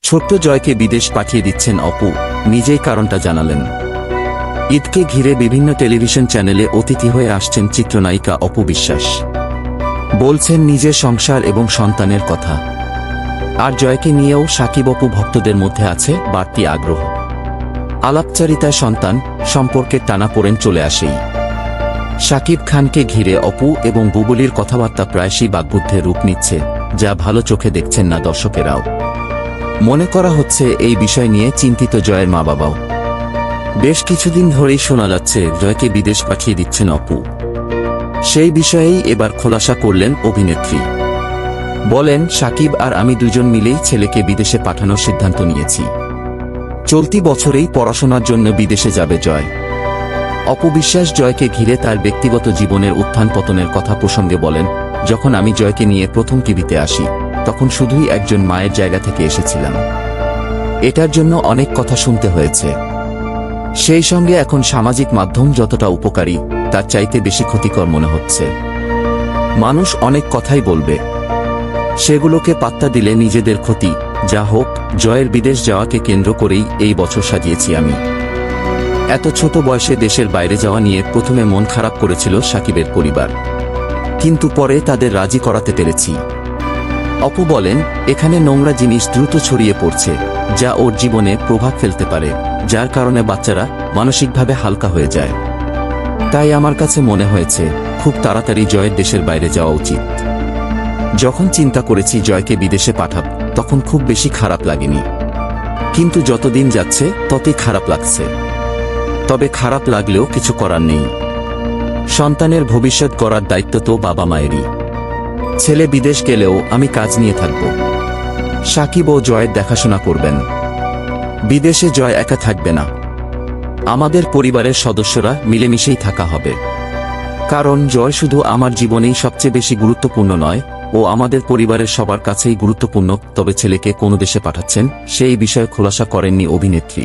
ছোট্ট জয়কে বিদেশ পাঠিয়ে দিচ্ছেন অপু, নিজেই কারণটা জানালেন। ঈদকে ঘিরে বিভিন্ন টেলিভিশন চ্যানেলে অতিথি হয়ে আসছেন চিত্রনায়িকা অপু বিশ্বাস। বলছেন নিজের সংসার এবং সন্তানের কথা। আর জয়কে নিয়েও সাকিব অপু ভক্তদের মধ্যে আছে বাড়তি আগ্রহ। আলাপচারিতায় সন্তান সম্পর্কের টানাপোড়েন চলে আসেই। শাকিব খানকে ঘিরে অপু এবং বুবুলির কথাবার্তা প্রায়শই বাগযুদ্ধের রূপ নিচ্ছে, যা ভালো চোখে দেখছেন না দর্শকেরাও। মনে করা হচ্ছে এই বিষয় নিয়ে চিন্তিত জয়ের মা বাবাও। বেশ কিছুদিন ধরেই শোনা যাচ্ছে জয়কে বিদেশ পাঠিয়ে দিচ্ছেন অপু। সেই বিষয়েই এবার খোলাসা করলেন অভিনেত্রী। বলেন, সাকিব আর আমি দুজন মিলেই ছেলেকে বিদেশে পাঠানোর সিদ্ধান্ত নিয়েছি। চলতি বছরেই পড়াশোনার জন্য বিদেশে যাবে জয়। অপু বিশ্বাস জয়কে ঘিরে তার ব্যক্তিগত জীবনের উত্থান পতনের কথা প্রসঙ্গে বলেন, যখন আমি জয়কে নিয়ে প্রথম টিভিতে আসি, তখন শুধুই একজন মায়ের জায়গা থেকে এসেছিলাম। এটার জন্য অনেক কথা শুনতে হয়েছে। সেই সঙ্গে এখন সামাজিক মাধ্যম যতটা উপকারী, তার চাইতে বেশি ক্ষতিকর মনে হচ্ছে। মানুষ অনেক কথাই বলবে, সেগুলোকে পাত্তা দিলে নিজেদের ক্ষতি। যা হোক, জয়ের বিদেশ যাওয়াকে কেন্দ্র করেই এই বছর সাজিয়েছি আমি। এত ছোট বয়সে দেশের বাইরে যাওয়া নিয়ে প্রথমে মন খারাপ করেছিল সাকিবের পরিবার, কিন্তু পরে তাদের রাজি করাতে পেরেছি। অপু বলেন, এখানে নোংরা জিনিস দ্রুত ছড়িয়ে পড়ছে, যা ওর জীবনে প্রভাব ফেলতে পারে, যার কারণে বাচ্চারা মানসিকভাবে হালকা হয়ে যায়। তাই আমার কাছে মনে হয়েছে খুব তাড়াতাড়ি জয়ের দেশের বাইরে যাওয়া উচিত। যখন চিন্তা করেছি জয়কে বিদেশে পাঠাব, তখন খুব বেশি খারাপ লাগেনি, কিন্তু যতদিন যাচ্ছে ততই খারাপ লাগছে। তবে খারাপ লাগলেও কিছু করার নেই। সন্তানের ভবিষ্যৎ গড়ার দায়িত্ব তো বাবা মায়েরই। ছেলে বিদেশ গেলেও আমি কাজ নিয়ে থাকব। সাকিব ও জয়ের দেখাশোনা করবেন। বিদেশে জয় একা থাকবে না, আমাদের পরিবারের সদস্যরা মিলেমিশেই থাকা হবে। কারণ জয় শুধু আমার জীবনেই সবচেয়ে বেশি গুরুত্বপূর্ণ নয়, ও আমাদের পরিবারের সবার কাছেই গুরুত্বপূর্ণ। তবে ছেলেকে কোন দেশে পাঠাচ্ছেন সেই বিষয়ে খোলাসা করেননি অভিনেত্রী।